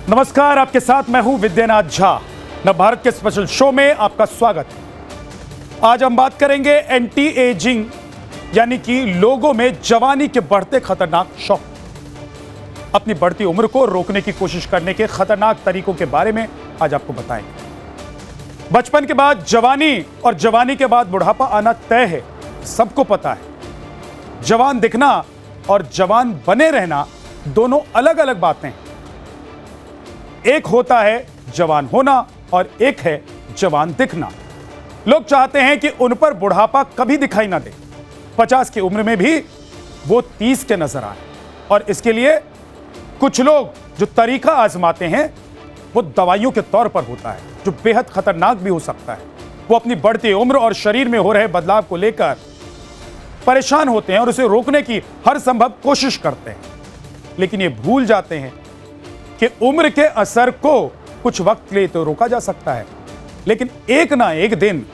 नमस्कार, आपके साथ मैं हूं विद्यानाथ झा। नवभारत के स्पेशल शो में आपका स्वागत है। आज हम बात करेंगे एंटी एजिंग यानी कि लोगों में जवानी के बढ़ते खतरनाक शौक, अपनी बढ़ती उम्र को रोकने की कोशिश करने के खतरनाक तरीकों के बारे में आज आपको बताएंगे। बचपन के बाद जवानी और जवानी के बाद बुढ़ापा आना तय है, सबको पता है। जवान दिखना और जवान बने रहना दोनों अलग अलग बातें हैं। एक होता है जवान होना और एक है जवान दिखना। लोग चाहते हैं कि उन पर बुढ़ापा कभी दिखाई ना दे, 50 की उम्र में भी वो 30 के नजर आए। और इसके लिए कुछ लोग जो तरीका आजमाते हैं वो दवाइयों के तौर पर होता है, जो बेहद खतरनाक भी हो सकता है। वो अपनी बढ़ती उम्र और शरीर में हो रहे बदलाव को लेकर परेशान होते हैं और उसे रोकने की हर संभव कोशिश करते हैं, लेकिन ये भूल जाते हैं कि उम्र के असर को कुछ वक्त के लिए तो रोका जा सकता है, लेकिन एक ना एक दिन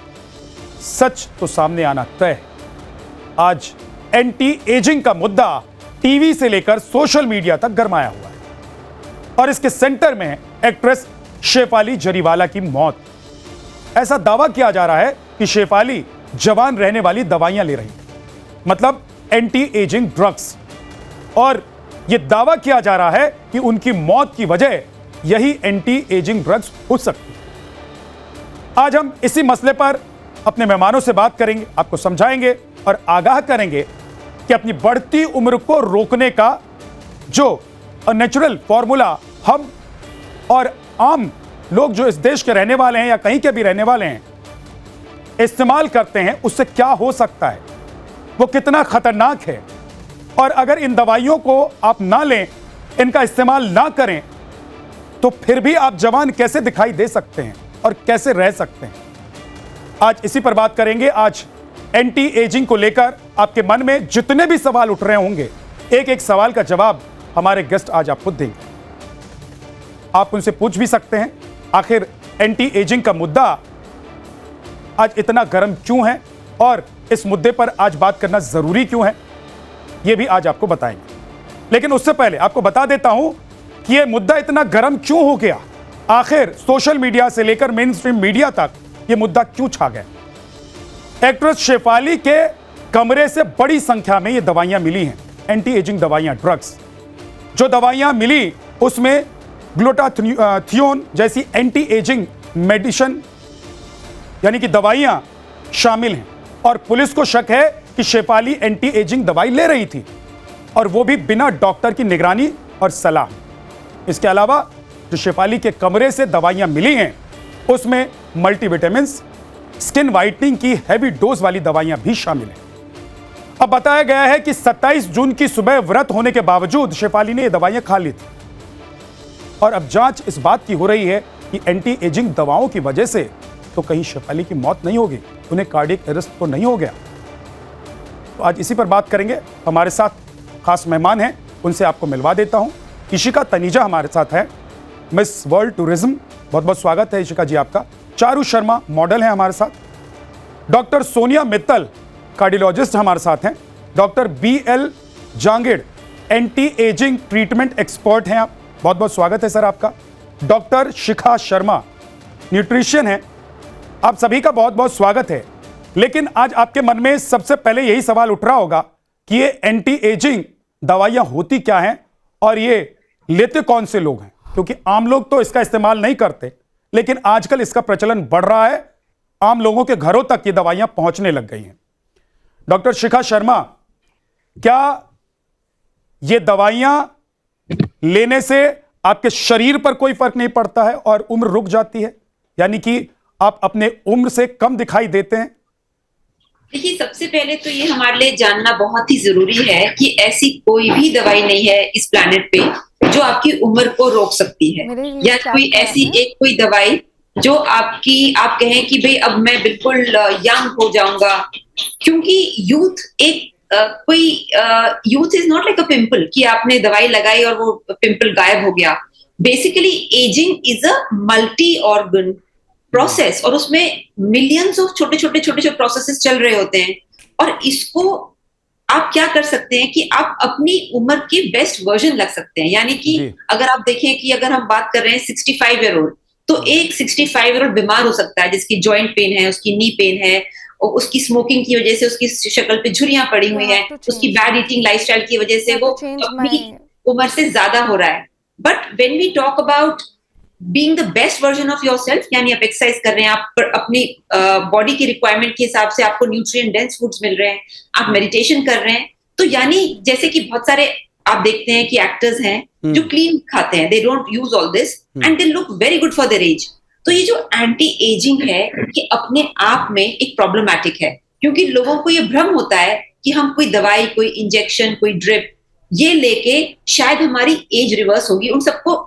सच तो सामने आना तय है। आज एंटी एजिंग का मुद्दा टीवी से लेकर सोशल मीडिया तक गरमाया हुआ है और इसके सेंटर में है एक्ट्रेस शेफाली जरीवाला की मौत। ऐसा दावा किया जा रहा है कि शेफाली जवान रहने वाली दवाइयां ले रही, मतलब एंटी एजिंग ड्रग्स, और यह दावा किया जा रहा है कि उनकी मौत की वजह यही एंटी एजिंग ड्रग्स हो सकती है। आज हम इसी मसले पर अपने मेहमानों से बात करेंगे, आपको समझाएंगे और आगाह करेंगे कि अपनी बढ़ती उम्र को रोकने का जो नेचुरल फॉर्मूला हम और आम लोग जो इस देश के रहने वाले हैं या कहीं के भी रहने वाले हैं इस्तेमाल करते हैं, उससे क्या हो सकता है, वो कितना खतरनाक है। और अगर इन दवाइयों को आप ना लें, इनका इस्तेमाल ना करें, तो फिर भी आप जवान कैसे दिखाई दे सकते हैं और कैसे रह सकते हैं। आज इसी पर बात करेंगे। आज एंटी एजिंग को लेकर आपके मन में जितने भी सवाल उठ रहे होंगे, एक एक सवाल का जवाब हमारे गेस्ट आज आपको देंगे। आप उनसे पूछ भी सकते हैं आखिर एंटी एजिंग का मुद्दा आज इतना गर्म क्यों है और इस मुद्दे पर आज बात करना जरूरी क्यों है, यह भी आज आपको बताएंगे। लेकिन उससे पहले आपको बता देता हूं कि यह मुद्दा इतना गर्म क्यों हो गया, आखिर सोशल मीडिया से लेकर मेन स्ट्रीम मीडिया तक यह मुद्दा क्यों छा गया। एक्ट्रेस शेफाली के कमरे से बड़ी संख्या में ये दवाइयां मिली हैं, एंटी एजिंग दवाइयां, ड्रग्स। जो दवाइयां मिली उसमें ग्लूटाथियोन जैसी एंटी एजिंग मेडिसिन यानी कि दवाइयां शामिल हैं और पुलिस को शक है कि शेफाली एंटी एजिंग दवाई ले रही थी और वो भी बिना डॉक्टर की निगरानी और सलाह। इसके अलावा जो शेफाली के कमरे से दवाइयां मिली हैं उसमें मल्टीविटामिन्स, स्किन वाइटनिंग की हैवी डोज वाली दवाइयां भी शामिल हैं। अब बताया गया है कि 27 जून की सुबह व्रत होने के बावजूद शेफाली ने ये दवाइयां खा ली थी और अब जांच इस बात की हो रही है कि एंटी एजिंग दवाओं की वजह से तो कहीं शेफाली की मौत नहीं होगी, उन्हें कार्डियक अरेस्ट तो नहीं हो गया। तो आज इसी पर बात करेंगे। हमारे साथ खास मेहमान हैं, उनसे आपको मिलवा देता हूं। इशिका तनीजा हमारे साथ है, मिस वर्ल्ड टूरिज्म, बहुत बहुत स्वागत है इशिका जी आपका। चारू शर्मा मॉडल हैं हमारे साथ। डॉक्टर सोनिया मित्तल कार्डियोलॉजिस्ट हमारे साथ हैं। Doctor BL Jangid anti ageing treatment expert हैं आप, बहुत बहुत स्वागत है सर आपका। डॉक्टर शिखा शर्मा न्यूट्रिशन है, आप सभी का बहुत बहुत स्वागत है। लेकिन आज आपके मन में सबसे पहले यही सवाल उठ रहा होगा कि ये एंटी एजिंग दवाइयां होती क्या हैं और ये लेते कौन से लोग हैं, क्योंकि आम लोग तो इसका इस्तेमाल नहीं करते, लेकिन आजकल इसका प्रचलन बढ़ रहा है, आम लोगों के घरों तक ये दवाइयां पहुंचने लग गई हैं। डॉक्टर शिखा शर्मा, क्या ये दवाइयां लेने से आपके शरीर पर कोई फर्क नहीं पड़ता है और उम्र रुक जाती है, यानी कि आप अपने उम्र से कम दिखाई देते हैं? देखिए, सबसे पहले तो ये हमारे लिए जानना बहुत ही जरूरी है कि ऐसी कोई भी दवाई नहीं है इस प्लैनेट पे जो आपकी उम्र को रोक सकती है, या कोई ऐसी एक कोई दवाई जो आप कहें कि भाई अब मैं बिल्कुल यंग हो जाऊंगा। क्योंकि youth is not like a pimple कि आपने दवाई लगाई और वो पिंपल गायब हो गया। Basically ageing is a multi organ process और उसमें मिलियंस ऑफ छोटे छोटे प्रोसेसेस चल रहे होते हैं और इसको आप क्या कर सकते हैं कि आप अपनी उम्र के बेस्ट वर्जन लग सकते हैं। यानी कि अगर आप देखें कि अगर हम बात कर रहे हैं 65 ईयर ओल्ड, तो एक 65 ईयर ओल्ड बीमार हो सकता है, जिसकी जॉइंट पेन है, उसकी नी पेन है, और उसकी स्मोकिंग की वजह से उसकी शक्ल पे झुर्रियां पड़ी हुई हैं, उसकी बैड ईटिंग लाइफस्टाइल की वजह से वो अपनी उम्र से ज्यादा हो रहा है। But when we talk about being the best version of yourself, यानी आप एक्सरसाइज कर रहे हैं, आप अपनी बॉडी की रिक्वायरमेंट के हिसाब से आपको न्यूट्रिएंट डेंस फूड्स मिल रहे हैं, आप मेडिटेशन कर रहे हैं, तो यानी जैसे कि बहुत सारे आप देखते हैं कि एक्टर्स हैं जो क्लीन खाते हैं, they don't use all this and they look very good for their age. तो ये जो एंटी एजिंग है ये अपने आप में एक प्रॉब्लमैटिक है, क्योंकि लोगों को ये भ्रम होता है कि हम कोई दवाई, कोई इंजेक्शन, कोई ड्रिप ये लेके शायद हमारी एज रिवर्स होगी। उन सबको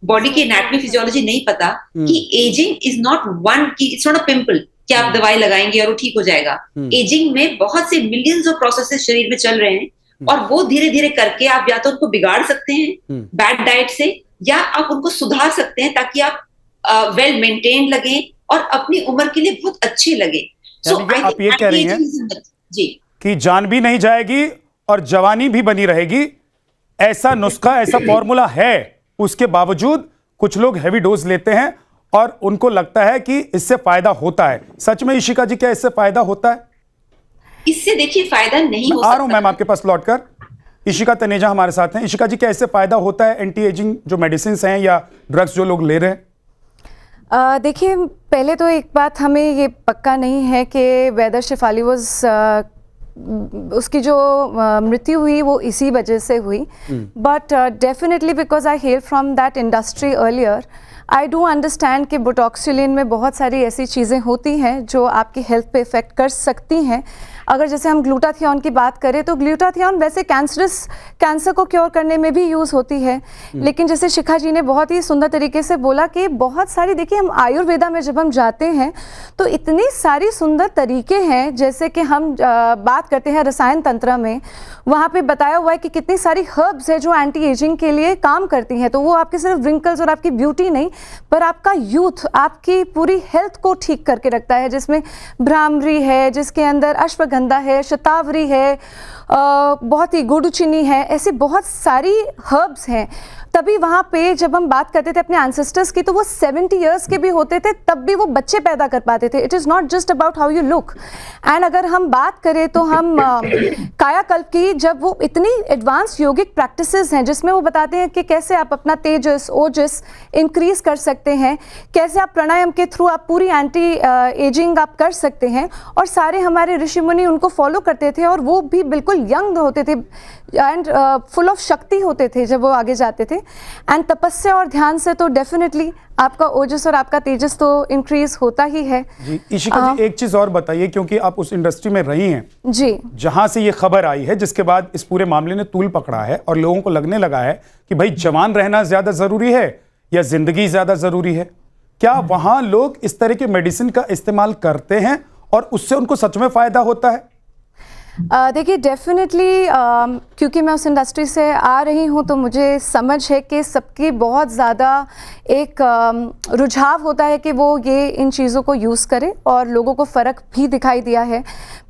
बॉडी की एनाटॉमी फिजियोलॉजी नहीं पता कि एजिंग इज नॉट वन, कि इट्स नॉट अ पिंपल कि आप दवाई लगाएंगे और वो ठीक हो जाएगा। एजिंग में बहुत से मिलियंस ऑफ प्रोसेसेस शरीर में चल रहे हैं, और वो धीरे धीरे करके आप या तो उनको बिगाड़ सकते हैं बैड डाइट से, या आप उनको सुधार सकते हैं ताकि आप वेल मेंटेन्ड लगे और अपनी उम्र के लिए बहुत अच्छे लगे। सो आप ये कह रही हैं जी कि जान भी नहीं जाएगी और जवानी भी बनी रहेगी, ऐसा नुस्खा, ऐसा फॉर्मूला है। उसके बावजूद कुछ लोग हैवी डोज लेते हैं और उनको लगता है कि इससे फायदा होता है। सच में इशिका जी, क्या इससे फायदा होता है? इससे देखिए फायदा नहीं हो सकता। आ रहा हूं मैम आपके पास लौटकर। इशिका तनेजा हमारे साथ हैं। इशिका जी, क्या इससे फायदा होता है? एंटी एजिंग जो मेडिसिन हैं या ड्रग्स जो लोग ले रहे हैं? देखिए, पहले तो एक बात हमें ये पक्का नहीं है कि वेदर शेफाली उसकी जो मृत्यु हुई वो इसी वजह से हुई, but definitely because I hello from that industry earlier, I do understand कि बोटॉक्सुलिन में बहुत सारी ऐसी चीज़ें होती हैं जो आपकी हेल्थ पे इफ़ेक्ट कर सकती हैं। अगर जैसे हम ग्लूटाथियोन की बात करें तो ग्लूटाथियोन वैसे कैंसर को क्योर करने में भी यूज़ होती है, लेकिन जैसे शिखा जी ने बहुत ही सुंदर तरीके से बोला कि बहुत सारी, देखिए हम आयुर्वेदा में जब हम जाते हैं तो इतनी सारी सुंदर तरीके हैं, जैसे कि हम बात करते हैं रसायन तंत्र में, वहाँ पे बताया हुआ है कि कितनी सारी हर्ब्स है जो एंटी एजिंग के लिए काम करती हैं। तो वो आपके सिर्फ रिंकल्स और आपकी ब्यूटी नहीं, पर आपका यूथ, आपकी पूरी हेल्थ को ठीक करके रखता है, जिसमें भ्रामरी है, जिसके अंदर अश्वगंधा है, शतावरी है, बहुत ही गुड़चीनी है, ऐसी बहुत सारी हर्ब्स हैं। तभी वहाँ पे जब हम बात करते थे अपने एंसेस्टर्स की, तो वो 70 इयर्स के भी होते थे, तब भी वो बच्चे पैदा कर पाते थे। It is not just about how you look. And अगर हम बात करें तो हम कायाकल्प की, जब वो इतनी एडवांस योगिक प्रैक्टिसेस हैं जिसमें वो बताते हैं कि कैसे आप अपना तेजस, ओजस इंक्रीज कर सकते हैं, कैसे आप प्राणायाम के थ्रू आप पूरी एंटी एजिंग आप कर सकते हैं, और सारे हमारे ऋषि मुनि उनको फॉलो करते थे, और वो भी बिल्कुल यंग होते थे एंड फुल ऑफ शक्ति होते थे जब वो आगे जाते थे। एंड तपस्या और ध्यान से तो डेफिनेटली आपका ओजस और आपका तेजस तो इंक्रीज होता ही है। जी इशिका जी, एक चीज और बताइए, क्योंकि आप उस इंडस्ट्री में रही हैं जी, जहां से ये खबर आई है, जिसके बाद इस पूरे मामले ने तूल पकड़ा है और लोगों को लगने लगा है कि भाई जवान रहना ज्यादा जरूरी है या जिंदगी ज्यादा जरूरी है। क्या वहां लोग इस तरह के मेडिसिन का इस्तेमाल करते हैं और उससे उनको सच में फायदा होता है? देखिए, डेफिनेटली क्योंकि मैं उस इंडस्ट्री से आ रही हूँ तो मुझे समझ है कि सबकी बहुत ज़्यादा एक रुझाव होता है कि वो ये इन चीज़ों को यूज़ करें, और लोगों को फ़र्क भी दिखाई दिया है।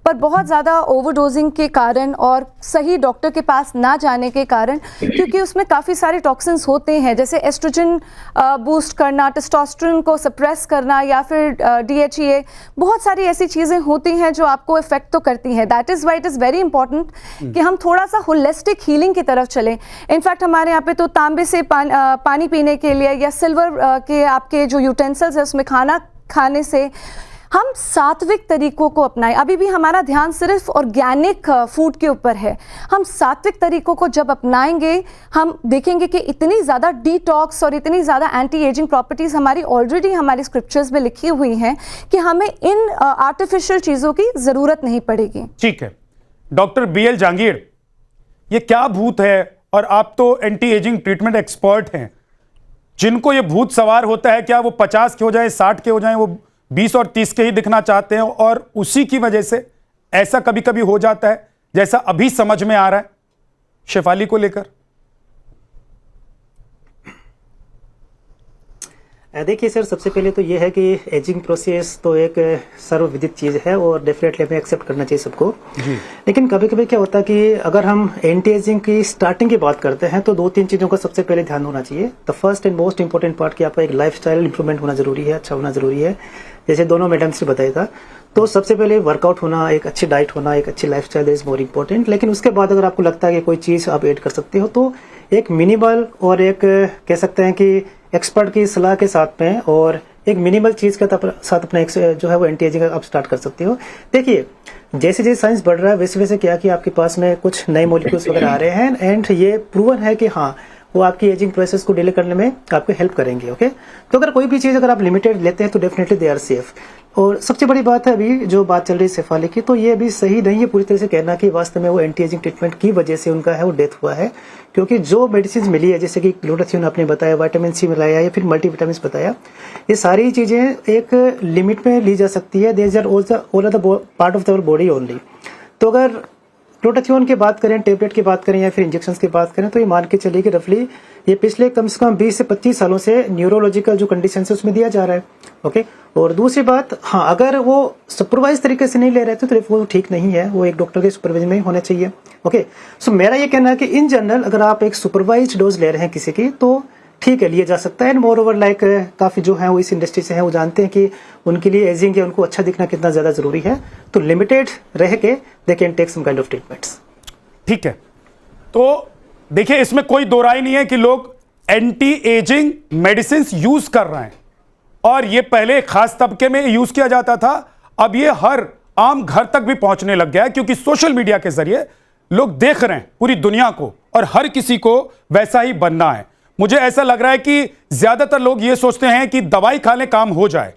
पर बहुत ज़्यादा ओवरडोजिंग के कारण और सही डॉक्टर के पास ना जाने के कारण, क्योंकि उसमें काफ़ी सारे टॉक्सिन्स होते हैं, जैसे एस्ट्रोजन बूस्ट करना, टेस्टोस्टेरोन को सप्रेस करना, या फिर DHEA, बहुत सारी ऐसी चीज़ें होती हैं जो आपको इफेक्ट तो करती हैं। That is why it is very important कि हम थोड़ा सा होलिस्टिक हीलिंग की तरफ चलें। इनफैक्ट हमारे यहाँ पे तो तांबे से पानी पीने के लिए, या सिल्वर के आपके जो यूटेंसिल्स है उसमें खाना खाने से हम सात्विक तरीकों को अपनाएं। अभी भी हमारा ध्यान सिर्फ ऑर्गेनिक फूड के ऊपर है। हम सात्विक तरीकों को जब अपनाएंगे, हम देखेंगे कि इतनी ज़्यादा डिटॉक्स और इतनी ज़्यादा एंटी एजिंग प्रॉपर्टीज़ हमारी ऑलरेडी हमारी स्क्रिप्चर्स में लिखी हुई हैं कि हमें इन आर्टिफिशियल चीज़ों की ज़रूरत नहीं पड़ेगी। ठीक है डॉक्टर BL जांगीड़, ये क्या भूत है? और आप तो एंटी एजिंग ट्रीटमेंट एक्सपर्ट हैं, जिनको ये भूत सवार होता है, क्या वो 50 के हो जाए, 60 के हो जाए, वो 20 और 30 के ही दिखना चाहते हैं, और उसी की वजह से ऐसा कभी कभी हो जाता है जैसा अभी समझ में आ रहा है शेफाली को लेकर? देखिए सर, सबसे पहले तो ये है कि एजिंग प्रोसेस तो एक सर्वविदित चीज़ है और डेफिनेटली हमें एक्सेप्ट करना चाहिए सबको जी। लेकिन कभी कभी क्या होता है कि अगर हम एंटी एजिंग की स्टार्टिंग की बात करते हैं तो 2-3 चीज़ों का सबसे पहले ध्यान होना चाहिए। The first and most important part कि आपका एक लाइफस्टाइल इंप्रूवमेंट होना जरूरी है, अच्छा होना जरूरी है, जैसे दोनों मैडम्स ने बताया था। तो सबसे पहले वर्कआउट होना, एक अच्छी डाइट होना, एक अच्छी लाइफस्टाइल इज मोर इम्पोर्टेंट। लेकिन उसके बाद अगर आपको लगता है कि कोई चीज़ आप ऐड कर सकते हो तो एक मिनिमल और एक कह सकते हैं कि एक्सपर्ट की सलाह के साथ में और एक मिनिमल चीज़ के साथ अपना जो है वो एंटी एजिंग आप स्टार्ट कर सकते हो। देखिए जैसे जैसे साइंस बढ़ रहा है वैसे वैसे क्या कि आपके पास में कुछ नए मॉलिक्यूल्स वगैरह आ रहे हैं एंड ये प्रूवन है कि हाँ वो आपकी एजिंग प्रोसेस को डिले करने में आपको हेल्प करेंगे। ओके, तो अगर कोई भी चीज़ अगर आप लिमिटेड लेते हैं तो डेफिनेटली दे आर सेफ। और सबसे बड़ी बात है अभी जो बात चल रही है सेफालिक की, तो ये अभी सही नहीं है पूरी तरह से कहना कि वास्तव में वो एंटी एजिंग ट्रीटमेंट की वजह से उनका है वो डेथ हुआ है, क्योंकि जो मेडिसिन मिली है जैसे कि ग्लूटाथियोन आपने बताया, विटामिन सी मिलाया या फिर मल्टीविटामिन बताया, ये सारी चीज़ें एक लिमिट में ली जा सकती है। There are all the part of our body only. तो अगर ग्लूटाथियोन की बात करें, टेबलेट की बात करें या फिर इंजेक्शन की बात करें तो ये मान के चलिए कि रफली ये पिछले कम से कम 20 से 25 सालों से न्यूरोलॉजिकल जो कंडीशन है उसमें दिया जा रहा है। ओके, और दूसरी बात, हाँ अगर वो सुपरवाइज तरीके से नहीं ले रहे थे तो वो ठीक नहीं है, वो एक डॉक्टर के सुपरविजन में ही होना चाहिए। ओके, सो मेरा ये कहना है कि इन जनरल अगर आप एक सुपरवाइज डोज ले रहे हैं किसी की तो ठीक है, लिया जा सकता है। एंड मोर ओवर लाइक काफ़ी जो है वो इस इंडस्ट्री से हैं, वो जानते हैं कि उनके लिए एजिंग या उनको अच्छा दिखना कितना ज़्यादा ज़रूरी है, तो लिमिटेड रह के they can take some kind of treatments. ठीक है, तो देखिए इसमें कोई दो राय नहीं है कि लोग एंटी एजिंग मेडिसिन यूज कर रहे हैं और ये पहले खास तबके में यूज किया जाता था, अब ये हर आम घर तक भी पहुंचने लग गया है क्योंकि सोशल मीडिया के जरिए लोग देख रहे हैं पूरी दुनिया को और हर किसी को वैसा ही बनना है। मुझे ऐसा लग रहा है कि ज्यादातर लोग ये सोचते हैं कि दवाई खाने काम हो जाए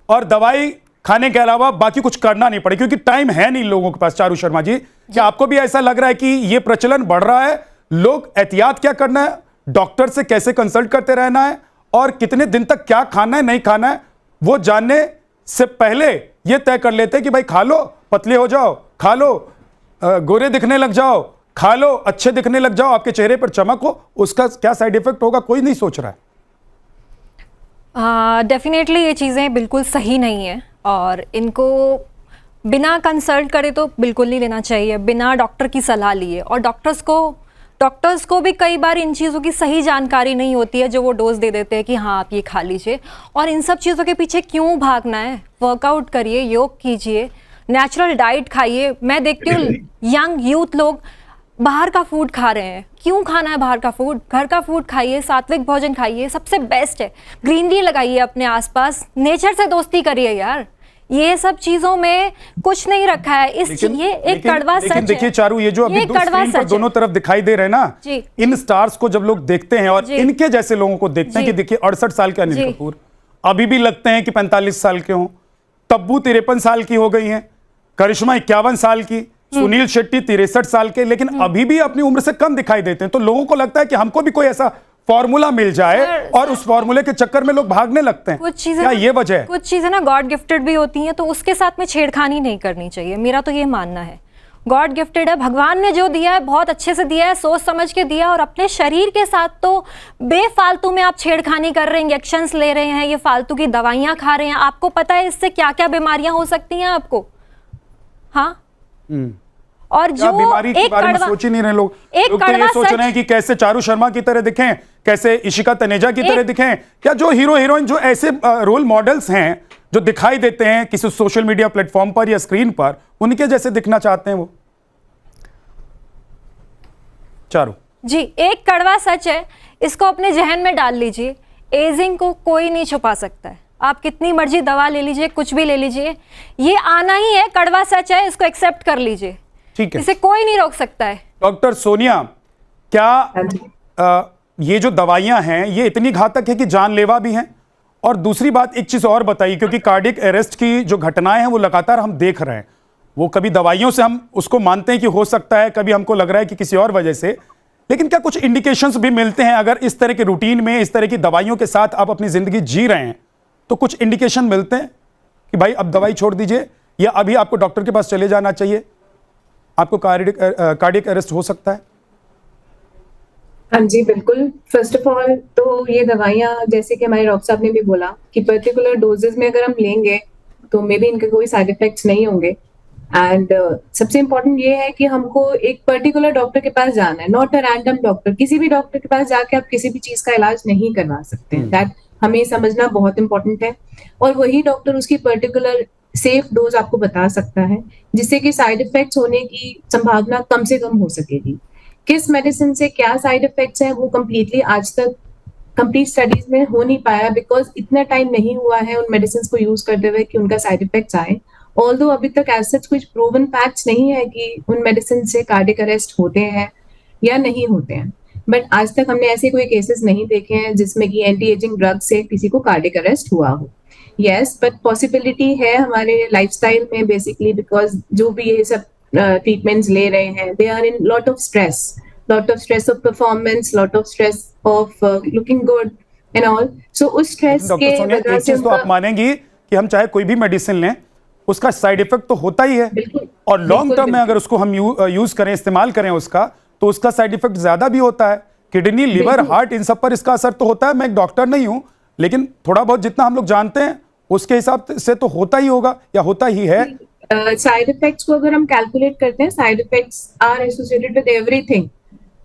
और दवाई खाने के अलावा बाकी कुछ करना नहीं पड़े, क्योंकि टाइम है नहीं लोगों के पास। चारू शर्मा जी, क्या आपको भी ऐसा लग रहा है कि ये प्रचलन बढ़ रहा है? लोग एहतियात क्या करना है, डॉक्टर से कैसे कंसल्ट करते रहना है और कितने दिन तक क्या खाना है नहीं खाना है वो जानने से पहले ये तय कर लेते हैं कि भाई खा लो पतले हो जाओ, खा लो गोरे दिखने लग जाओ, खा लो अच्छे दिखने लग जाओ, आपके चेहरे पर चमक हो, उसका क्या साइड इफेक्ट होगा कोई नहीं सोच रहा है। डेफिनेटली ये चीज़ें बिल्कुल सही नहीं है और इनको बिना कंसल्ट करे तो बिल्कुल नहीं लेना चाहिए, बिना डॉक्टर की सलाह लिए। और डॉक्टर्स को भी कई बार इन चीज़ों की सही जानकारी नहीं होती है जो वो डोज दे देते हैं कि हाँ आप ये खा लीजिए। और इन सब चीज़ों के पीछे क्यों भागना है? वर्कआउट करिए, योग कीजिए, नेचुरल डाइट खाइए। मैं देखती हूँ यंग यूथ लोग बाहर का फूड खा रहे हैं। क्यों खाना है बाहर का फूड? घर का फूड खाइए, सात्विक भोजन खाइए, सबसे बेस्ट है। ग्रीनरी लगाइए अपने आसपास, नेचर से दोस्ती करिए यार। ये सब चीजों में कुछ नहीं रखा है। ये एक कड़वा सच है। देखिए चारू, ये जो अभी स्क्रीन पर दोनों तरफ दिखाई दे रहे हैं ना, इन स्टार्स को जब लोग देखते हैं और इनके जैसे लोगों को देखते हैं कि देखिए 68 साल के अनिल कपूर अभी भी लगते हैं कि 45 साल के हों, तब्बू 53 साल की हो गई हैं, करिश्मा 51 साल की, सुनील शेट्टी 63 साल के, लेकिन अभी भी अपनी उम्र से कम दिखाई देते हैं। तो लोगों को लगता है कि हमको भी कोई ऐसा फॉर्मूला मिल जाए और उस फॉर्मूले के चक्कर में लोग भागने लगते हैं। कुछ चीजें, क्या ये वजह है? कुछ चीजें ना गॉड गिफ्टेड भी होती हैं, तो उसके साथ में छेड़खानी नहीं करनी चाहिए। मेरा तो ये मानना है, गॉड गिफ्टेड है, भगवान ने जो दिया है बहुत अच्छे से दिया है, सोच समझ के दिया। और अपने शरीर के साथ तो बेफालतू में आप छेड़खानी कर रहे हैं, इंजेक्शंस ले रहे हैं, ये फालतू की दवाइयां खा रहे हैं। आपको पता है इससे क्या क्या बीमारियां हो सकती हैं आपको? हाँ, और जो बीमारी के बारे में सोच ही नहीं रहे लोग तो ये सोच रहे हैं कि कैसे चारू शर्मा की तरह दिखें, कैसे इशिका तनेजा की तरह दिखें। क्या जो हीरो हीरोइन जो ऐसे रोल मॉडल्स हैं जो दिखाई देते हैं किसी सोशल मीडिया प्लेटफॉर्म पर या स्क्रीन पर, उनके जैसे दिखना चाहते हैं वो? चारू जी, एक कड़वा सच है, इसको अपने जहन में डाल लीजिए। एजिंग को कोई नहीं छुपा सकता है। आप कितनी मर्जी दवा ले लीजिए, कुछ भी ले लीजिए, ये आना ही है, कड़वा सच है, इसको एक्सेप्ट कर लीजिए। ठीक है, इसे कोई नहीं रोक सकता है। डॉक्टर सोनिया, क्या ये जो दवाइयां हैं ये इतनी घातक है कि जानलेवा भी हैं? और दूसरी बात, एक चीज और बताइए, क्योंकि कार्डियक अरेस्ट की जो घटनाएं हैं वो लगातार हम देख रहे हैं, वो कभी दवाइयों से हम उसको मानते हैं कि हो सकता है, कभी हमको लग रहा है कि किसी और वजह से, लेकिन क्या कुछ इंडिकेशंस भी मिलते हैं? अगर इस तरह के रूटीन में इस तरह की दवाइयों के साथ आप अपनी जिंदगी जी रहे हैं तो कुछ इंडिकेशन मिलते हैं कि भाई अब दवाई छोड़ दीजिए या अभी आपको डॉक्टर के पास चले जाना चाहिए, आपको कार्डियक अरेस्ट हो सकता है? हाँ जी बिल्कुल। फर्स्ट ऑफ ऑल तो ये दवाइयाँ जैसे कि हमारे डॉक्टर साहब ने भी बोला कि पर्टिकुलर डोजेस में अगर हम लेंगे तो मे बी इनके कोई साइड इफेक्ट्स नहीं होंगे। एंड सबसे इम्पोर्टेंट ये है कि हमको एक पर्टिकुलर डॉक्टर के पास जाना है, नॉट अ रैंडम डॉक्टर। किसी भी डॉक्टर के पास जाके आप किसी भी चीज का इलाज नहीं करवा सकते हैं। दैट हमें समझना बहुत इंपॉर्टेंट है। और वही डॉक्टर उसकी पर्टिकुलर सेफ डोज आपको बता सकता है जिससे कि साइड इफेक्ट्स होने की संभावना कम से कम हो सकेगी। किस मेडिसिन से क्या साइड इफेक्ट्स हैं वो कम्प्लीटली आज तक कंप्लीट स्टडीज में हो नहीं पाया, बिकॉज इतना टाइम नहीं हुआ है उन मेडिसिन को यूज करते हुए कि उनका साइड इफेक्ट्स आए। ऑल्दो अभी तक एज सच कुछ प्रूवन फैक्ट्स नहीं है कि उन मेडिसिन से कार्डियक अरेस्ट होते हैं या नहीं होते हैं, बट आज तक हमने ऐसे कोई केसेस नहीं देखे हैं जिसमें कि एंटी एजिंग ड्रग से किसी को कार्डियक अरेस्ट हुआ हो। यस, बट पॉसिबिलिटी है हमारे लाइफस्टाइल में बेसिकली, बिकॉज जो भी ये सब ट्रीटमेंट्स ले रहे हैं they are in lot of stress of performance, lot of stress of looking good and all. So उस स्ट्रेस के वजह से तो आप मानेंगी कि हम चाहे कोई भी मेडिसिन लें उसका साइड इफेक्ट तो होता ही है, और लॉन्ग टर्म में अगर उसको हम यूज करें, इस्तेमाल करें उसका, तो उसका साइड इफेक्ट ज्यादा भी होता है। किडनी, लिवर, हार्ट, इन सब पर इसका असर तो होता है। मैं एक डॉक्टर नहीं हूं, लेकिन थोड़ा बहुत जितना हम लोग जानते हैं उसके हिसाब से तो होता ही होगा या होता ही है। साइड इफेक्ट्स को अगर हम कैलकुलेट करते हैं, side effects are associated with everything,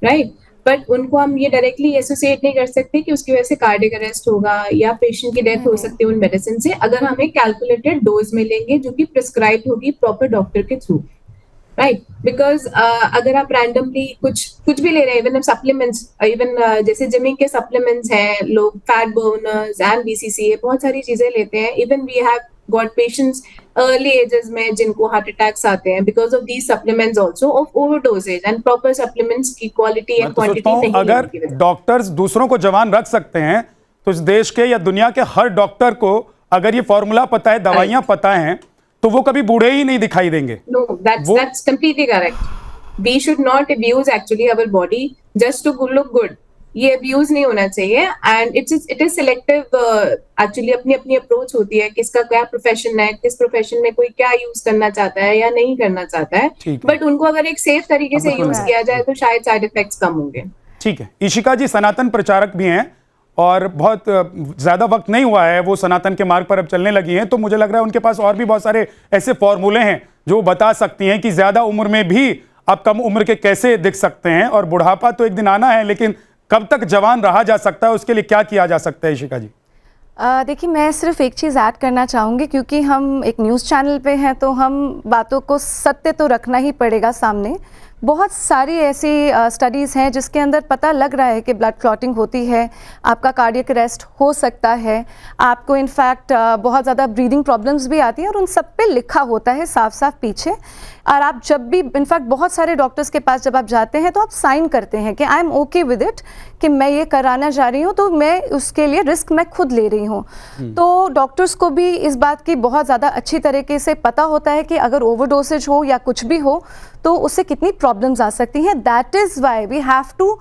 right, but उनको हम ये डायरेक्टली एसोसिएट नहीं कर सकते कि उसकी वजह से कार्डियक अरेस्ट होगा या पेशेंट की डेथ हो सकती है उन मेडिसिन से, अगर हम एक कैलकुलेटेड डोज में लेंगे जो कि प्रिस्क्राइब होगी प्रॉपर डॉक्टर के थ्रू, राइट। बिकॉज अगर आप रैंडमली कुछ भी ले रहे हैं, इवन सप्लीमेंट्स, इवन जैसे जिमिंग के सप्लीमेंट्स हैं, लोग फैट बर्नर्स एंड बीसीसीए बहुत सारी चीजें लेते हैं। Even we have got patients early ages में जिनको हार्ट अटैक्स आते हैं because of these supplements also of overdoses and proper supplements की क्वालिटी एंड क्वांटिटी नहीं है। अगर डॉक्टर्स दूसरों को जवान रख सकते हैं तो इस देश के या दुनिया के हर डॉक्टर को अगर ये फॉर्मूला पता है, दवाइयां पता हैं, तो वो कभी बूढ़े ही नहीं दिखाई देंगे। No, that's completely correct. We should not abuse actually our body just to look good. ये abuse नहीं होना चाहिए, and it is selective actually अपनी अपनी अप्रोच होती है, किसका क्या प्रोफेशन है, किस प्रोफेशन में कोई क्या यूज करना चाहता है या नहीं करना चाहता है, बट उनको अगर एक सेफ तरीके से यूज किया जाए तो शायद साइड इफेक्ट्स कम होंगे। ठीक है, इशिका जी सनातन प्रचारक भी हैं और बहुत ज्यादा वक्त नहीं हुआ है वो सनातन के मार्ग पर अब चलने लगी हैं, तो मुझे लग रहा है उनके पास और भी बहुत सारे ऐसे फॉर्मूले हैं जो बता सकती हैं कि ज्यादा उम्र में भी आप कम उम्र के कैसे दिख सकते हैं, और बुढ़ापा तो एक दिन आना है, लेकिन कब तक जवान रहा जा सकता है, उसके लिए क्या किया जा सकता है इशिका जी? देखिए, मैं सिर्फ एक चीज़ ऐड करना चाहूँगी, क्योंकि हम एक न्यूज़ चैनल पे हैं तो हम बातों को सत्य तो रखना ही पड़ेगा सामने। बहुत सारी ऐसी स्टडीज़ हैं जिसके अंदर पता लग रहा है कि ब्लड क्लॉटिंग होती है, आपका कार्डियक अरेस्ट हो सकता है, आपको इनफैक्ट बहुत ज़्यादा ब्रीदिंग प्रॉब्लम्स भी आती हैं, और उन सब पे लिखा होता है साफ साफ पीछे। और आप जब भी इनफैक्ट बहुत सारे डॉक्टर्स के पास जब आप जाते हैं तो आप साइन करते हैं कि I am okay with it, कि मैं ये कराना चाह रही हूँ, तो मैं उसके लिए रिस्क मैं खुद ले रही हूँ। तो डॉक्टर्स को भी इस बात की बहुत ज़्यादा अच्छी तरीके से पता होता है कि अगर ओवरडोसेज हो या कुछ भी हो तो उससे कितनी प्रॉब्लम्स आ सकती हैं। That is why we have to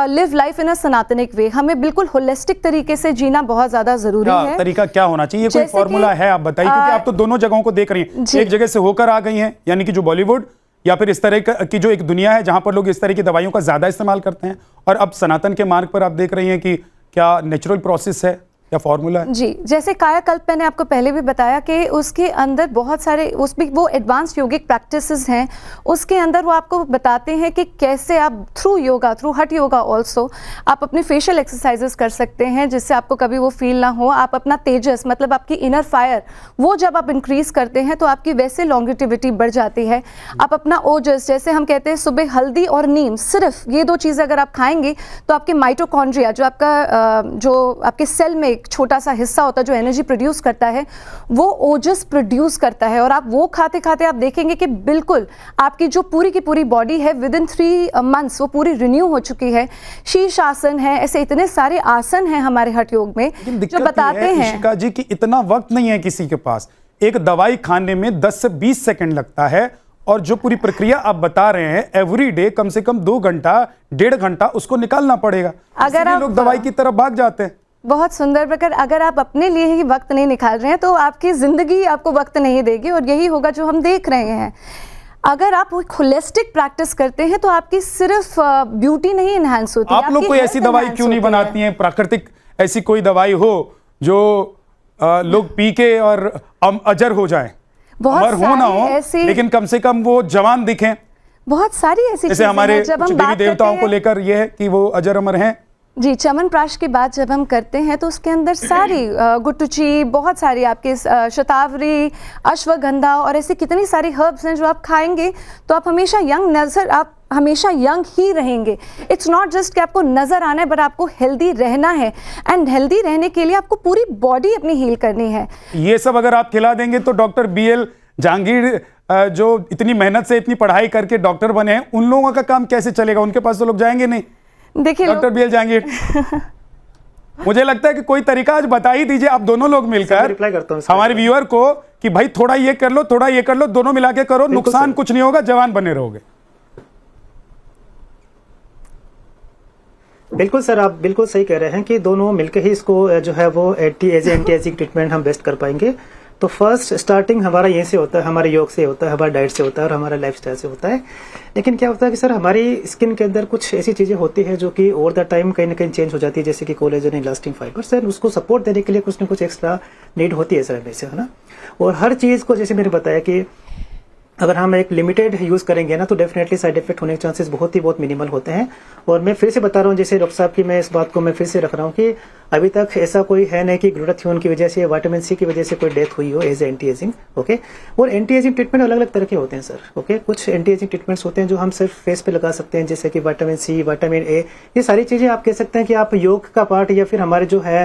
live life in a sanatanik way. हमें बिल्कुल होलिस्टिक तरीके से जीना बहुत ज़्यादा ज़रूरी है। तरीका क्या होना चाहिए, कोई फॉर्मूला है आप बताइए, क्योंकि आप तो दोनों जगहों को देख रही हैं, एक जगह से होकर आ गई हैं, यानी कि जो बॉलीवुड या फिर इस तरह की जो एक दुनिया है जहां पर लोग इस तरह की दवाइयों का ज़्यादा इस्तेमाल करते हैं, और अब सनातन के मार्ग पर आप देख रही हैं कि क्या नेचुरल प्रोसेस है या फॉर्मूला है? जी, जैसे कायाकल्प मैंने आपको पहले भी बताया कि उसके अंदर बहुत सारे उसमें वो एडवांस योगिक प्रैक्टिसेस हैं, उसके अंदर वो आपको बताते हैं कि कैसे आप थ्रू योगा, थ्रू हठ योगा ऑल्सो, आप अपने फेशियल एक्सरसाइजेस कर सकते हैं जिससे आपको कभी वो फील ना हो। आप अपना तेजस, मतलब आपकी इनर फायर, वो जब आप इंक्रीज करते हैं तो आपकी वैसे लॉन्गेटिविटी बढ़ जाती है। आप अपना ओजस, जैसे हम कहते हैं सुबह हल्दी और नीम, सिर्फ ये दो चीज़ें अगर आप खाएंगे तो आपके माइटोकॉन्ड्रिया, जो आपके सेल में छोटा सा हिस्सा होता है जो एनर्जी प्रोड्यूस करता है, वो ओजस प्रोड्यूस करता है, और आप वो खाते खाते आप देखेंगे कि बिल्कुल आपकी जो पूरी की पूरी बॉडी है विद इन 3 मंथ्स वो पूरी रिन्यू हो चुकी है। शीर्ष आसन है, ऐसे इतने सारे आसन हैं हमारे हठ योग में जो बताते हैं इशिका जी कि इतना वक्त नहीं है किसी के पास। एक दवाई खाने में 10 से 20 सेकंड लगता है, और जो पूरी प्रक्रिया आप बता रहे हैं एवरी डे कम से कम 2 घंटा 1.5 घंटा उसको निकालना पड़ेगा। अगर आप लोग दवाई की तरफ भाग जाते हैं। बहुत सुंदर, प्रकार अगर आप अपने लिए ही वक्त नहीं निकाल रहे हैं तो आपकी ज़िंदगी आपको वक्त नहीं देगी, और यही होगा जो हम देख रहे हैं। अगर आप होलिस्टिक प्रैक्टिस करते हैं तो आपकी सिर्फ ब्यूटी नहीं इनहांस होती, आप लोग कोई ऐसी दवाई क्यों नहीं बनाती हैं, प्राकृतिक ऐसी कोई दवाई हो जो लोग पी के और अजर हो जाएं, अमर हो ना हो, लेकिन कम से कम वो जवान दिखें। बहुत सारी ऐसी जैसे हमारे देवी देवताओं को लेकर ये है कि वो अजर अमर हैं। जी, च्यवनप्राश की बात जब हम करते हैं तो उसके अंदर सारी गुट्टुची, बहुत सारी आपके शतावरी, अश्वगंधा और ऐसी कितनी सारी हर्ब्स हैं जो आप खाएंगे तो आप हमेशा आप हमेशा यंग ही रहेंगे। इट्स नॉट जस्ट कि आपको नजर आना है, बट आपको हेल्दी रहना है, एंड हेल्दी रहने के लिए आपको पूरी बॉडी अपनी हील करनी है। ये सब अगर आप खिला देंगे तो डॉक्टर BL जहांगीर जो इतनी मेहनत से इतनी पढ़ाई करके डॉक्टर बने हैं, उन लोगों का काम कैसे चलेगा? उनके पास तो लोग जाएंगे नहीं। देखिए डॉक्टर BL जहांगीर मुझे लगता है कि कोई तरीका आज बता ही दीजिए, आप दोनों लोग मिलकर रिप्लाई करता हूं हमारे व्यूअर को कि भाई थोड़ा ये कर लो, थोड़ा ये कर लो, दोनों मिला के करो, नुकसान कुछ नहीं होगा, जवान बने रहोगे। बिल्कुल सर, आप बिल्कुल सही कह रहे हैं कि दोनों मिलकर ही इसको जो है वो एंटी एजिंग ट्रीटमेंट हम बेस्ट कर पाएंगे। तो फर्स्ट स्टार्टिंग हमारा यहीं से होता है, हमारे योग से होता है, हमारा डाइट से होता है और हमारा लाइफस्टाइल से होता है। लेकिन क्या होता है कि सर हमारी स्किन के अंदर कुछ ऐसी चीजें होती हैं जो कि ओवर द टाइम कहीं ना कहीं चेंज हो जाती है, जैसे कि कोलेजन, इलास्टिन फाइबर्स, एंड उसको सपोर्ट देने के लिए कुछ ना कुछ एक्स्ट्रा नीड होती है सर हमें से, है ना। और हर चीज को जैसे मैंने बताया कि अगर हम एक लिमिटेड यूज करेंगे ना तो डेफिनेटली साइड इफेक्ट होने के चांसेस बहुत मिनिमल होते हैं। और मैं फिर से बता रहा हूँ, जैसे डॉक्टर साहब की मैं इस बात को मैं फिर से रख रहा हूँ कि अभी तक ऐसा कोई है नहीं कि ग्लूटाथियोन की वजह से, विटामिन सी की वजह से कोई डेथ हुई हो एज एंटी एजिंग। ओके, और एंटी एजिंग ट्रीटमेंट अलग अलग तरह के होते हैं सर। ओके, कुछ एंटी एजिंग ट्रीटमेंट्स होते हैं जो हम सिर्फ फेस पे लगा सकते हैं, जैसे कि विटामिन सी, विटामिन ए, ये सारी चीजें आप कह सकते हैं कि आप योग का पार्ट या फिर हमारे जो है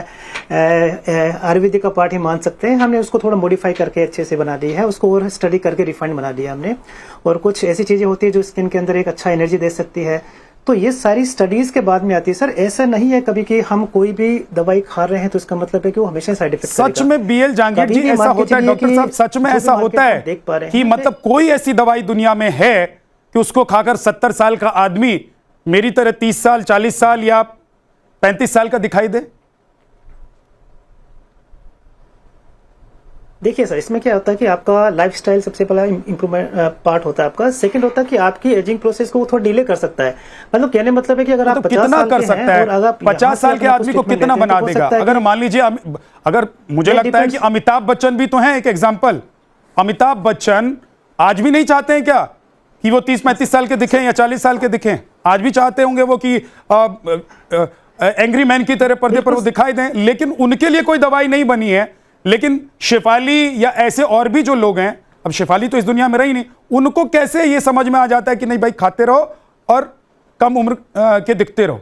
आयुर्वेदिक का पार्ट ही मान सकते हैं। हमने उसको थोड़ा मॉडिफाई करके अच्छे से बना दिया है, उसको और स्टडी करके रिफाइंड बना दिया हमने। और कुछ ऐसी चीजें होती है जो स्किन के अंदर एक अच्छा एनर्जी दे सकती है। तो ये सारी स्टडीज के बाद में आती है सर। ऐसा नहीं है कभी कि हम कोई भी दवाई खा रहे हैं तो इसका मतलब है कि वो हमेशा साइड इफेक्ट सच में BL जहांगीर जी ऐसा होता है डॉक्टर साहब, सच में ऐसा होता है कि मतलब कोई ऐसी दवाई दुनिया में है कि उसको खाकर 70 साल का आदमी मेरी तरह 30 साल 40 साल या 35 साल का दिखाई दे? देखिए सर, इसमें क्या होता है कि आपका लाइफस्टाइल सबसे पहला इंप्रूवमेंट पार्ट होता है आपका। सेकंड होता है कि आपकी एजिंग प्रोसेस को थोड़ा डिले कर सकता है। मतलब कहने मतलब है कि अगर आप 50 साल कर सकता है, 50 साल के आदमी को कितना बना देगा? अगर मान लीजिए, अगर मुझे लगता है कि अमिताभ बच्चन भी तो हैं एक एग्जाम्पल। अमिताभ बच्चन आज भी नहीं चाहते हैं क्या कि वो 30-35 साल के दिखें या 40 साल के दिखें? आज भी चाहते होंगे वो कि एंग्री मैन की तरह पर्दे पर वो दिखाई दें, लेकिन उनके लिए कोई दवाई नहीं बनी है। लेकिन शेफाली या ऐसे और भी जो लोग हैं, अब शेफाली तो इस दुनिया में रही नहीं, उनको कैसे ये समझ में आ जाता है कि नहीं भाई खाते रहो और कम उम्र के दिखते रहो?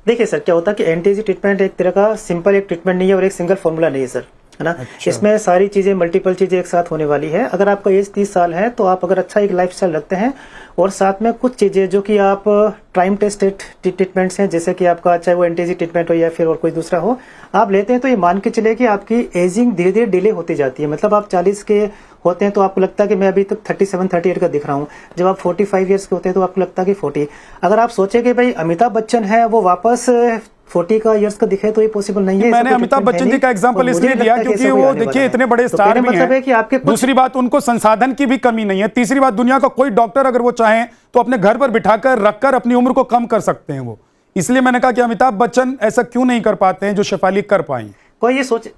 देखिए सर, क्या होता है कि एंटी एजिंग ट्रीटमेंट एक तरह का सिंपल एक ट्रीटमेंट नहीं है और एक सिंगल फॉर्मूला नहीं है सर, है ना। अच्छा। इसमें सारी चीजें, मल्टीपल चीजें एक साथ होने वाली है। अगर आपका एज 30 साल है तो आप अगर अच्छा एक लाइफस्टाइल रखते हैं और साथ में कुछ चीजें जो कि आप टाइम टेस्टेड ट्रीटमेंट्स हैं, जैसे कि आपका चाहे वो एंटी एजिंग ट्रीटमेंट हो या फिर और कोई दूसरा हो, आप लेते हैं तो ये मान के चले कि आपकी एजिंग धीरे धीरे डिले होती जाती है। मतलब आप 40 के होते हैं तो आपको लगता है कि मैं अभी तक 37-38 का दिख रहा हूँ। जब आप 45 ईयर्स के होते हैं तो आपको लगता है कि 40। अगर आप सोचे कि भाई अमिताभ बच्चन है वो वापस 40 का ईयर्स का दिखे तो ये पॉसिबल नहीं है। मैंने अमिताभ बच्चन जी का एग्जांपल इसलिए दिया क्योंकि वो देखिए इतने बड़े स्टार भी हैं। कि आपके दूसरी बात, उनको संसाधन की भी कमी नहीं है। तीसरी बात, दुनिया का कोई डॉक्टर अगर वो चाहे तो अपने घर पर बिठाकर रखकर अपनी उम्र को कम कर सकते हैं वो। इसलिए मैंने कहा कि अमिताभ बच्चन ऐसा क्यों नहीं कर पाते हैं जो शेफाली कर पाई। कोई ये सोचे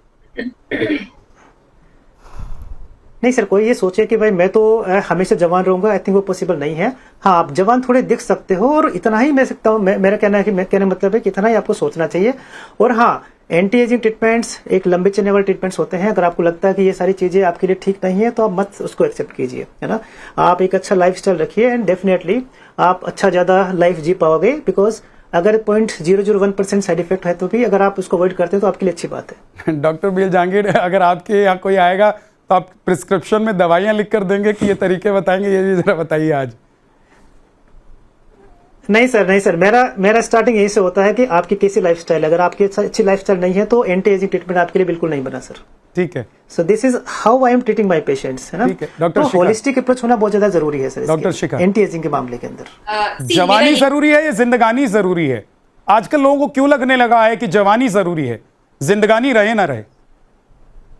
नहीं सर, कोई ये सोचे कि भाई मैं तो हमेशा जवान रहूंगा, आई थिंक वो पॉसिबल नहीं है। हाँ, आप जवान थोड़े दिख सकते हो और इतना ही मैं सकता हूँ। मेरा कहना है कि कहने मतलब है कि इतना ही आपको सोचना चाहिए। और हाँ, एंटी एजिंग ट्रीटमेंट्स एक लंबे चलने वाले ट्रीटमेंट्स होते हैं। अगर आपको लगता है कि ये सारी चीजें आपके लिए ठीक नहीं है तो आप मत उसको एक्सेप्ट कीजिए, है ना। आप एक अच्छा लाइफस्टाइल रखिए एंड डेफिनेटली आप अच्छा ज्यादा लाइफ जी पाओगे। बिकॉज अगर 0.001% साइड इफेक्ट है तो भी अगर आप उसको अवॉइड करते हैं तो आपके लिए अच्छी बात है। डॉक्टर BL जहांगीर, अगर आपके यहाँ कोई आएगा तो आप प्रिस्क्रिप्शन में दवाइयां लिख कर देंगे कि ये तरीके बताएंगे? ये भी जरा बताइए आज। नहीं सर, मेरा स्टार्टिंग यही से होता है कि आपकी कैसी लाइफस्टाइल, अगर आपकी अच्छी लाइफस्टाइल नहीं है तो एंटी एजिंग ट्रीटमेंट आपके लिए बिल्कुल नहीं बना सर। ठीक है। So this is how I am treating my patients, है ना। ठीक है डॉक्टर, तो होलिस्टिक अप्रोच होना बहुत ज्यादा जरूरी है सर डॉक्टर शिखा। एंटी एजिंग के मामले के अंदर जवानी जरूरी है या जिंदगानी जरूरी है? आजकल लोगों को क्यों लगने लगा है कि जवानी जरूरी है, जिंदगानी रहे ना रहे?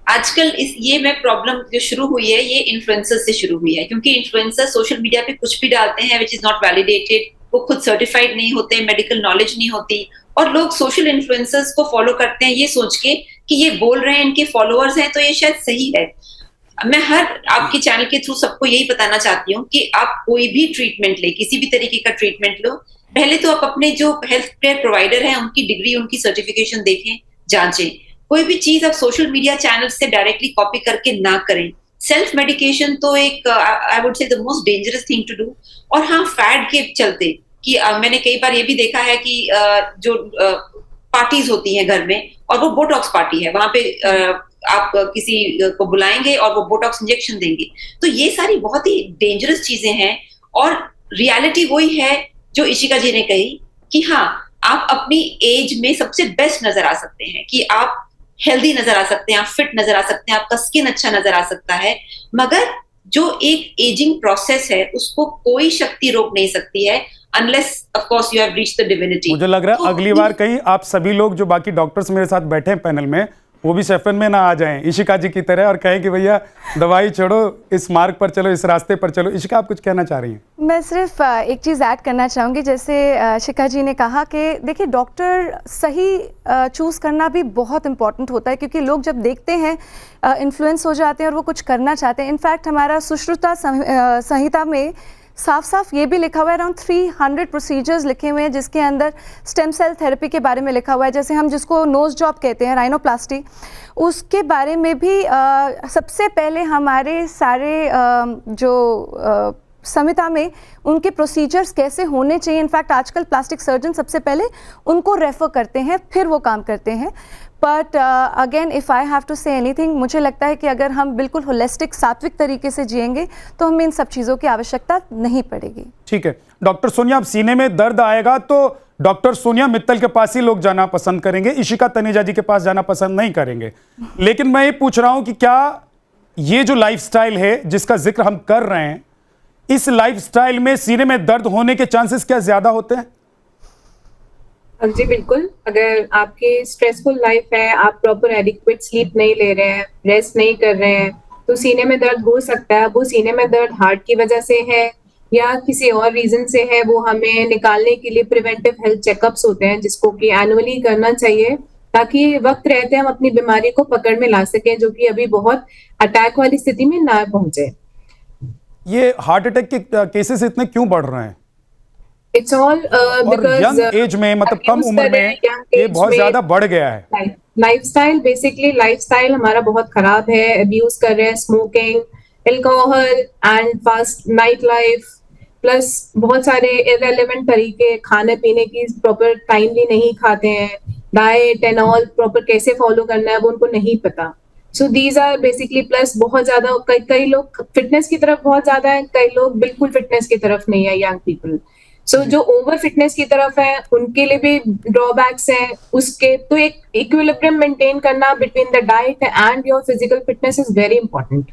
आजकल ये मैं प्रॉब्लम जो शुरू हुई है ये इन्फ्लुएंसर्स से शुरू हुई है, क्योंकि इन्फ्लुएंसर्स सोशल मीडिया पे कुछ भी डालते हैं विच इज नॉट वैलिडेटेड, वो खुद सर्टिफाइड नहीं होते, मेडिकल नॉलेज नहीं होती, और लोग सोशल इन्फ्लुएंसर्स को फॉलो करते हैं ये सोच के कि ये बोल रहे हैं, इनके फॉलोअर्स हैं तो ये शायद सही है। मैं हर आपके चैनल के थ्रू सबको यही बताना चाहती हूँ कि आप कोई भी ट्रीटमेंट ले, किसी भी तरीके का ट्रीटमेंट लो, पहले तो आप अपने जो हेल्थ केयर प्रोवाइडर हैं उनकी डिग्री, उनकी सर्टिफिकेशन देखें, जांचें। कोई भी चीज आप सोशल मीडिया चैनल से डायरेक्टली कॉपी करके ना करें। सेल्फ मेडिकेशन तो एक I would say the most dangerous thing to do. और हाँ, फैड के चलते कि मैंने कई बार ये भी देखा है कि जो पार्टीज होती हैं घर में और वो बोटॉक्स पार्टी है, वहां पे आप किसी को बुलाएंगे और वो बोटॉक्स इंजेक्शन देंगे, तो ये सारी बहुत ही डेंजरस चीजें हैं। और रियलिटी वही है जो इशिका जी ने कही कि हाँ, आप अपनी एज में सबसे बेस्ट नजर आ सकते हैं, कि आप हेल्दी नजर आ सकते हैं, आप फिट नजर आ सकते हैं, आपका स्किन अच्छा नजर आ सकता है, मगर जो एक एजिंग प्रोसेस है उसको कोई शक्ति रोक नहीं सकती है, unless of course you have reached the divinity. मुझे लग रहा है अगली बार कहीं आप सभी लोग जो बाकी डॉक्टर्स मेरे साथ बैठे हैं पैनल में, वो भी सेफन में ना आ जाएं इशिका जी की तरह और कहें कि भैया दवाई छोड़ो, इस मार्ग पर चलो, इस रास्ते पर चलो। इशिका, आप कुछ कहना चाह रही हैं? मैं सिर्फ एक चीज़ ऐड करना चाहूँगी, जैसे शिखा जी ने कहा कि देखिए डॉक्टर सही चूज़ करना भी बहुत इम्पॉर्टेंट होता है, क्योंकि लोग जब देखते हैं इन्फ्लुएंस हो जाते हैं और वो कुछ करना चाहते हैं। इनफैक्ट हमारा सुश्रुता संहिता में साफ साफ ये भी लिखा हुआ है, अराउंड 300 प्रोसीजर्स लिखे हुए हैं जिसके अंदर स्टेम सेल थेरेपी के बारे में लिखा हुआ है। जैसे हम जिसको नोज जॉब कहते हैं, राइनोप्लास्टी, उसके बारे में भी सबसे पहले हमारे सारे जो संहिता में उनके प्रोसीजर्स कैसे होने चाहिए, इनफैक्ट आजकल प्लास्टिक सर्जन सबसे पहले उनको रेफ़र करते हैं, फिर वो काम करते हैं। But again if I have to say anything, मुझे लगता है कि अगर हम बिल्कुल होलिस्टिक सात्विक तरीके से जिएंगे तो हमें इन सब चीज़ों की आवश्यकता नहीं पड़ेगी। ठीक है डॉक्टर सोनिया, अब सीने में दर्द आएगा तो डॉक्टर सोनिया मित्तल के पास ही लोग जाना पसंद करेंगे, इशिका तनेजा जी के पास जाना पसंद नहीं करेंगे। लेकिन मैं ये पूछ रहा हूं कि क्या ये जो लाइफस्टाइल है जिसका जिक्र हम कर रहे हैं, इस लाइफस्टाइल में सीने में दर्द होने के चांसेस क्या ज्यादा होते हैं? जी बिल्कुल, अगर आपकी स्ट्रेसफुल लाइफ है, आप प्रॉपर एडिक्वेट स्लीप नहीं ले रहे हैं, रेस्ट नहीं कर रहे हैं, तो सीने में दर्द हो सकता है। वो सीने में दर्द हार्ट की वजह से है या किसी और रीजन से है, वो हमें निकालने के लिए प्रिवेंटिव हेल्थ चेकअप्स होते हैं जिसको कि एनुअली करना चाहिए, ताकि वक्त रहते हम अपनी बीमारी को पकड़ में ला सकें, जो कि अभी बहुत अटैक वाली स्थिति में ना पहुंचे। ये हार्ट अटैक के केसेस इतने क्यों बढ़ रहे हैं? It's all because young age में, मतलब कम उम्र में ये बहुत ज्यादा बढ़ गया है। लाइफस्टाइल, बेसिकली लाइफस्टाइल हमारा बहुत खराब है। अब्यूज कर रहे हैं, smoking, alcohol and fast night life, plus बहुत सारे इररिलेवेंट तरीके, खाने पीने की प्रॉपर टाइमली नहीं खाते हैं, डाइट एंड ऑल प्रॉपर कैसे फॉलो करना है वो उनको नहीं पता। So these are basically, plus बहुत ज्यादा कई लोग फिटनेस की तरफ बहुत ज्यादा है, कई लोग बिल्कुल फिटनेस की तरफ नहीं है, यंग पीपल। सो जो ओवर फिटनेस की तरफ है उनके लिए भी ड्रॉबैक्स हैं उसके। तो एक इक्विलिब्रियम मेंटेन करना between the diet and your physical fitness is very important,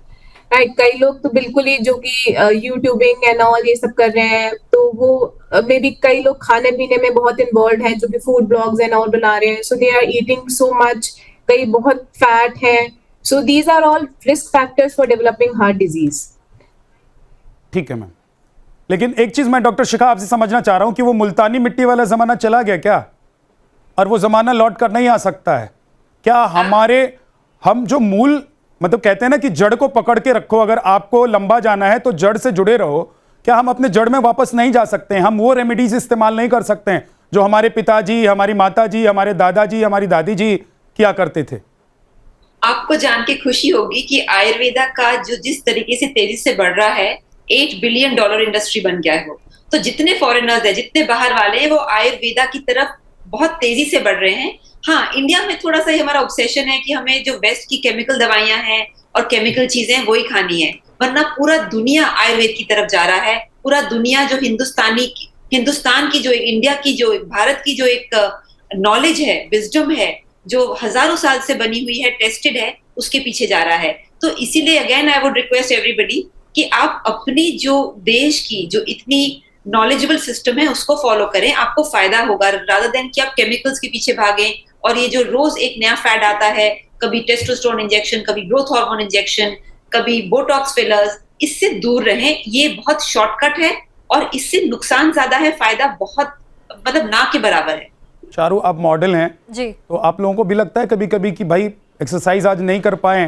right. कई लोग तो बिल्कुल ही, जो कि यूट्यूबिंग एंड ऑल ये सब कर रहे हैं, तो वो मे बी कई लोग खाने पीने में बहुत इन्वॉल्व हैं, जो कि फूड ब्लॉग्स एंड ऑल बना रहे हैं, so they are eating so much, कई बहुत फैट है। So these are all risk factors for developing heart disease. ठीक है मैम, लेकिन एक चीज मैं डॉक्टर शिखा आपसे समझना चाह रहा हूं कि वो मुल्तानी मिट्टी वाला जमाना चला गया क्या, और वो जमाना लौट कर नहीं आ सकता है क्या? हम जो मूल, मतलब कहते हैं ना कि जड़ को पकड़ के रखो, अगर आपको लंबा जाना है तो जड़ से जुड़े रहो, क्या हम अपने जड़ में वापस नहीं जा सकते हैं? हम वो रेमेडीज इस्तेमाल नहीं कर सकते हैं जो हमारे पिताजी, हमारी माताजी, हमारे दादाजी, हमारी दादी जी किया करते थे? आपको जान के खुशी होगी कि आयुर्वेदा का जो जिस तरीके से तेजी से बढ़ रहा है, $8 बिलियन इंडस्ट्री बन गया है वो। तो जितने फॉरेनर्स है, जितने बाहर वाले हैं, वो आयुर्वेदा की तरफ बहुत तेजी से बढ़ रहे हैं। हाँ, इंडिया में थोड़ा सा हमारा ऑब्सेशन है कि हमें जो वेस्ट की केमिकल दवाइयां हैं और केमिकल चीजें वही खानी है, वरना पूरा दुनिया आयुर्वेद की तरफ जा रहा है। पूरा दुनिया जो हिंदुस्तान की, जो इंडिया की, जो भारत की जो एक नॉलेज है, विजडम है, जो हजारों साल से बनी हुई है, टेस्टेड है, उसके पीछे जा रहा है। तो इसीलिए again I would request everybody कि आप अपनी जो देश की जो इतनी नॉलेजेबल सिस्टम है उसको फॉलो करें, आपको फायदा होगा, रादर देन कि आप केमिकल्स के पीछे भागें। और ये जो रोज एक नया फैड आता है कभी टेस्टोस्टेरोन इंजेक्शन, कभी ग्रोथ हार्मोन इंजेक्शन, कभी बोटॉक्स फिलर्स, इससे दूर रहें। ये बहुत शॉर्टकट है और इससे नुकसान ज्यादा है, फायदा बहुत मतलब ना के बराबर है। चारू, आप मॉडल हैं जी, तो आप लोगों को भी लगता है कभी कभी कि भाई एक्सरसाइज आज नहीं कर पाए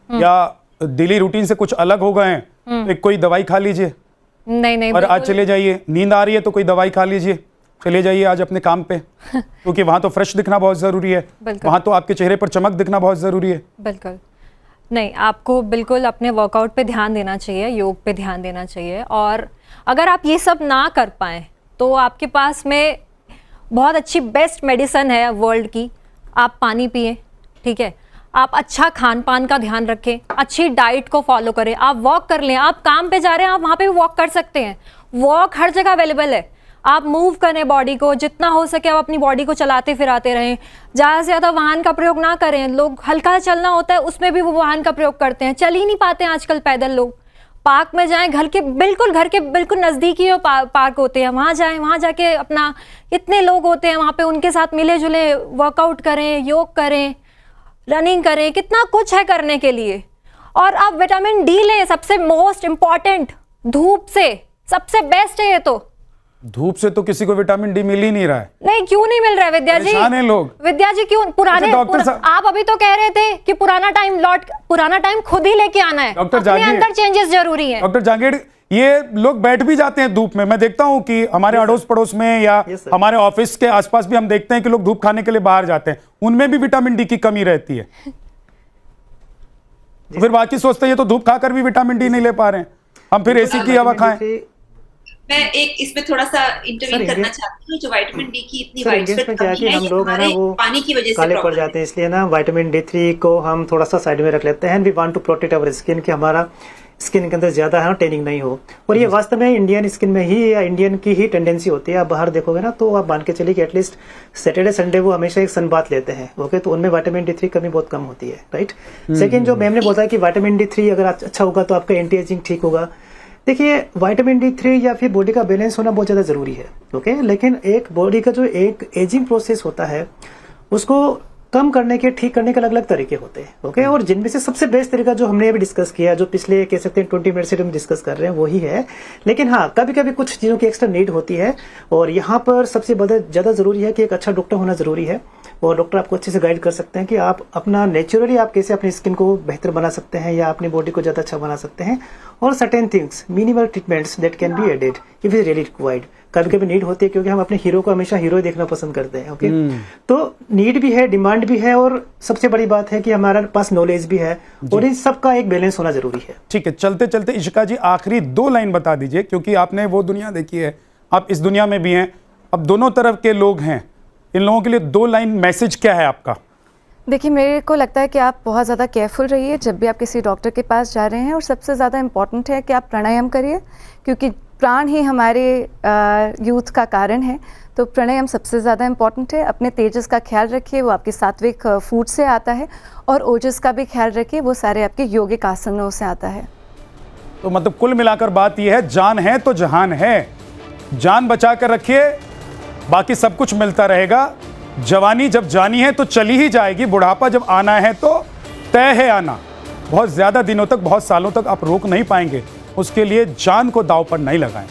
या डेली रूटीन से कुछ अलग हो गए हैं, तो एक कोई दवाई खा लीजिए नहीं और आज चले जाइए, नींद आ रही है तो कोई दवाई खा लीजिए, चले जाइए आज अपने काम पे, क्योंकि वहां तो फ्रेश दिखना बहुत जरूरी है, वहां तो आपके चेहरे पर चमक दिखना बहुत जरूरी है। बिल्कुल नहीं, आपको बिल्कुल अपने वर्कआउट पे ध्यान देना चाहिए, योग पे ध्यान देना चाहिए। और अगर आप ये सब ना कर पाएँ तो आपके पास में बहुत अच्छी बेस्ट मेडिसिन है वर्ल्ड की। आप पानी पिए, ठीक है, आप अच्छा खान पान का ध्यान रखें, अच्छी डाइट को फॉलो करें, आप वॉक कर लें, आप काम पे जा रहे हैं आप वहाँ पे भी वॉक कर सकते हैं, वॉक हर जगह अवेलेबल है। आप मूव करें बॉडी को, जितना हो सके आप अपनी बॉडी को चलाते फिराते रहें। ज़्यादा से ज़्यादा वाहन का प्रयोग ना करें। लोग हल्का चलना होता है उसमें भी वो वाहन का प्रयोग करते हैं, चल ही नहीं पाते हैं आजकल पैदल लोग। पार्क में जाएं, घर के बिल्कुल नज़दीक ही पार्क होते हैं, वहाँ जाएं, वहाँ जाके अपना इतने लोग होते हैं वहाँ पे, उनके साथ मिले जुले वर्कआउट करें, योग करें, रनिंग करें, कितना कुछ है करने के लिए। और आप विटामिन डी लें, सबसे मोस्ट इम्पॉर्टेंट, धूप से सबसे बेस्ट है ये तो। धूप से तो किसी को विटामिन डी मिल ही नहीं रहा है। नहीं, क्यों नहीं मिल रहा है विद्या जी? परेशान हैं लोग। विद्या जी क्यों? पुराने डॉक्टर साहब, आप अभी तो कह रहे थे कि पुराना टाइम खुद ही लेके आना है, अपने अंदर चेंजेस जरूरी है। डॉक्टर जहांगीर, ये लोग बैठ भी जाते हैं धूप में, मैं देखता हूं कि हमारे अड़ोस पड़ोस में या हमारे ऑफिस के आसपास भी हम देखते हैं कि लोग धूप खाने के लिए बाहर जाते हैं, उनमें भी विटामिन डी की कमी रहती है। तो फिर बाकी सोचते हैं ये तो धूप खाकर भी विटामिन डी नहीं ले पा रहे हैं, हम फिर एसी की हवा खाएं। मैं एक इसमें थोड़ा सा इंटरव्यू करना चाहती हूँ। जो विटामिन डी की इतनी वाइडस्प्रेड कमी है, हम लोग है ना वो पानी की वजह से काले पड़ जाते हैं, इसलिए ना विटामिन D3 को हम थोड़ा सा साइड में रख लेते हैं। We want to protect our skin, कि हमारा स्किन के अंदर ज्यादा है टैनिंग नहीं हो। और ये वास्तव में इंडियन स्किन में ही या इंडियन की ही टेंडेंसी होती है। आप बाहर देखोगे ना तो आप मान के चलिए कि एटलीस्ट सैटरडे संडे वो हमेशा एक सन बाथ लेते हैं, ओके, तो उनमें विटामिन D3 कमी बहुत कम होती है, राइट। सेकेंड, जो मैम ने बोला कि विटामिन D3 अगर अच्छा होगा तो आपका एंटी एजिंग ठीक होगा। देखिए, विटामिन D3 या फिर बॉडी का बैलेंस होना बहुत ज्यादा जरूरी है, ओके, लेकिन एक बॉडी का जो एक एजिंग प्रोसेस होता है उसको कम करने के, ठीक करने के अलग अलग तरीके होते हैं, ओके। और जिनमें से सबसे बेस्ट तरीका जो हमने अभी डिस्कस किया, जो पिछले कह सकते हैं 20 मिनट से हम डिस्कस कर रहे हैं, वही है। लेकिन हाँ, कभी कभी कुछ चीजों की एक्स्ट्रा नीड होती है और यहाँ पर सबसे ज्यादा जरूरी है कि एक अच्छा डॉक्टर होना जरूरी है। और डॉक्टर आपको अच्छे से गाइड कर सकते हैं कि आप अपना नेचुरली आप कैसे अपनी स्किन को बेहतर बना सकते हैं या अपनी बॉडी को ज्यादा अच्छा बना सकते हैं। और certain things, minimal treatments that can be added if is really required, कभी कभी नीड होती है, क्योंकि हम अपने हीरो को हमेशा हीरो देखना पसंद करते हैं, ओके। तो नीड भी है, डिमांड भी है, और सबसे बड़ी बात है कि हमारे पास नॉलेज भी है, और इन सबका एक बैलेंस होना जरूरी है। ठीक है, चलते चलते इशिका जी आखिरी 2 लाइन बता दीजिए, क्योंकि आपने वो दुनिया देखी है, आप इस दुनिया में भी हैं, अब दोनों तरफ के लोग हैं, इन लोगों के लिए 2 लाइन मैसेज क्या है आपका? देखिए, मेरे को लगता है कि आप बहुत ज़्यादा केयरफुल रहिए जब भी आप किसी डॉक्टर के पास जा रहे हैं, और सबसे ज़्यादा इम्पॉर्टेंट है कि आप प्राणायाम करिए, क्योंकि प्राण ही हमारे यूथ का कारण है। तो प्राणायाम सबसे ज़्यादा इम्पॉर्टेंट है। अपने तेजस का ख्याल रखिए, वो आपके सात्विक फूड से आता है, और ओजस का भी ख्याल रखिए, वो सारे आपके योगिक आसनों से आता है। तो मतलब कुल मिलाकर बात यह है, जान है तो जहान है, जान बचा कर रखिए, बाकी सब कुछ मिलता रहेगा। जवानी जब जानी है तो चली ही जाएगी, बुढ़ापा जब आना है तो तय है आना। बहुत ज्यादा दिनों तक, बहुत सालों तक आप रोक नहीं पाएंगे, उसके लिए जान को दांव पर नहीं लगाएं।